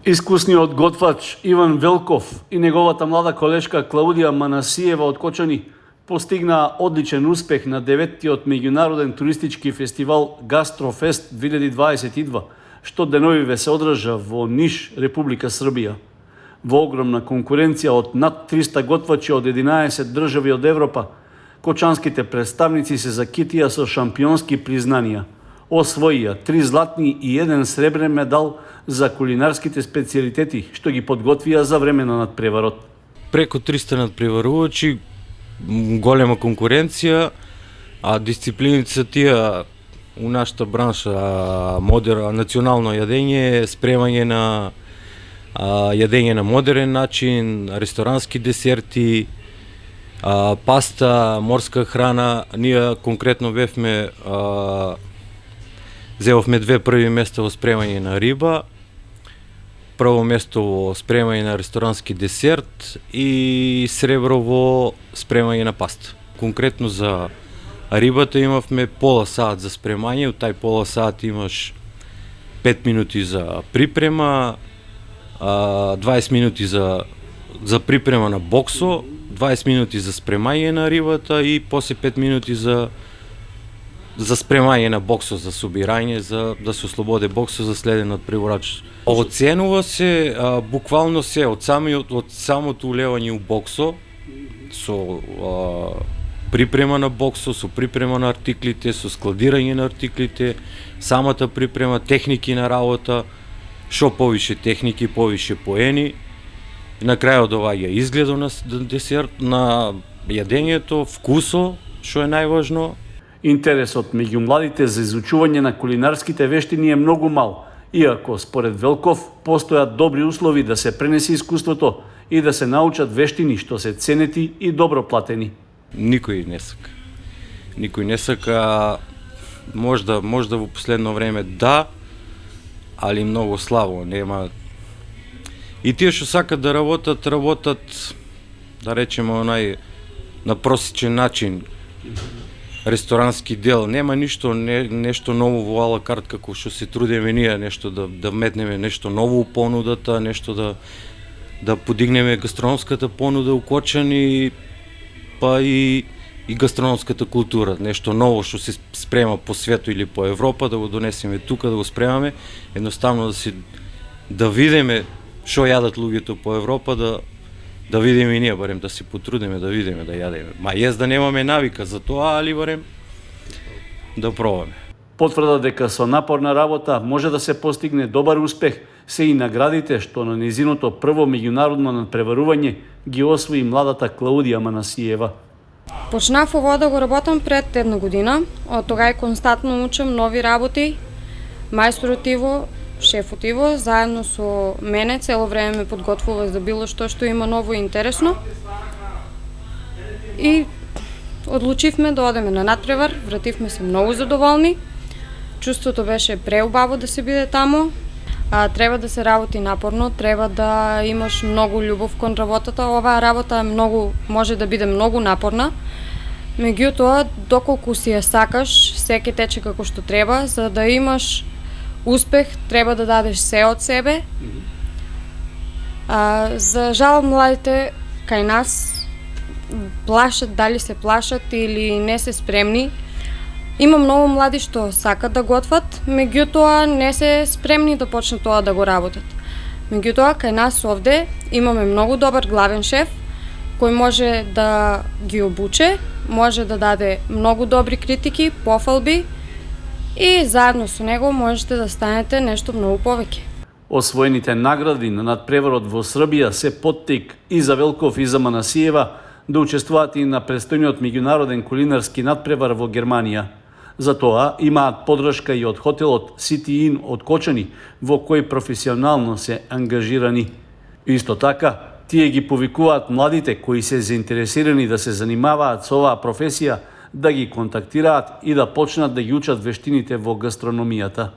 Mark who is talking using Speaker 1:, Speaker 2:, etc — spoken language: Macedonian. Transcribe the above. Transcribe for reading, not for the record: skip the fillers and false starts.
Speaker 1: Искусниот готвач Иван Велков и неговата млада колешка Клаудија Манасиева од Кочани постигнаа одличен успех на 9-тиот меѓународен туристички фестивал Гастрофест 2022, што деновиве се одржа во Ниш, Република Србија. Во огромна конкуренција од над 300 готвачи од 11 држави од Европа, кочанските представници се закитија со шампионски признанија. Освоија 3 златни и 1 сребрен медал за кулинарските специјалитети што ги подготвија за време на надпреварот.
Speaker 2: Преку 300 надпреварувачи, голема конкуренција, а дисциплините се тие у нашата бранша, национално јадење, спремање на јадење на модерен начин, ресторански десерти, паста, морска храна. Ние конкретно зеовме 2 први места во спремање на риба, прво место во спремање на ресторански десерт и сребро во спремање на паста. Конкретно за рибата имавме пола сат за спремање, од тај пола сат имаш 5 минути за припрема, 20 минути за припрема на боксо, 20 минути за спремање на рибата и после 5 минути за спремање на боксо, за собирање, за да се ослободе боксо за следен надпреварач. Оценува се буквално се од самото улевање у боксо, со припрема на боксо, со припрема на артиклите, со складирање на артиклите, самата припрема, техники на работа, што повише техники, повише поени. На крајот доаѓа изгледот на десерт, на јадењето, вкусо, што е најважно.
Speaker 1: Интересот меѓу младите за изучување на кулинарските вештини е многу мал, иако според Велков постојат добри услови да се пренесе искуството и да се научат вештини што се ценети и добро платени.
Speaker 2: Никој не сака. Никој не сака, можда во последно време да, али многу слабо, нема. И тие што сакат да работат, да речеме на просечен начин, ресторански дел, нема нешто ново во ала карт како што се трудиме ние, нешто да метнеме нешто ново у понудата, нешто да подигнеме гастрономската понуда у Кочани, па и гастрономската култура, нешто ново што се спрема по свету или по Европа, да го донесеме тука, да го спремаме, едноставно да видиме што јадат луѓето по Европа, да видиме и ние, барем да се потрудиме да видиме, да јадеме. Да немаме навика за тоа, али барем да пробаме.
Speaker 1: Потврда дека со напорна работа може да се постигне добар успех се и наградите што на низиното прво меѓународно надпреварување ги освои младата Клаудија Манасиева.
Speaker 3: Почнав ово да го работам пред 1 година, од тога и константно учам нови работи. Мајсторот Иво, шефот Иво, заедно со мене цело време ме подготвува за било што има ново и интересно. И одлучивме да одеме на надпревар, вративме се многу задоволни. Чувството беше преубаво да се биде таму. Треба да се работи напорно, треба да имаш многу љубов кон работата. Оваа работа може да биде многу напорна. Меѓутоа, доколку си ја сакаш, се ќе тече како што треба, за да имаш успех, треба да дадеш се од себе. За жал, младите кај нас плашат, дали се плашат или не се спремни. Има многу млади што сакат да готват, меѓутоа не се спремни да почнат тоа да го работат. Меѓутоа, кај нас овде имаме многу добар главен шеф, кој може да ги обуче, може да даде многу добри критики, пофалби и заедно со него можете да станете нешто многу повеќе.
Speaker 1: Освоените награди на надпреварот во Србија се поттик и за Велков и за Манасиева да учествуваат и на престојниот меѓународен кулинарски надпревар во Германија. Затоа имаат поддршка и од хотелот City Inn од Кочани, во кој професионално се ангажирани. Исто така, тие ги повикуваат младите кои се заинтересирани да се занимаваат со оваа професија, да ги контактираат и да почнат да ги учат вештините во гастрономијата.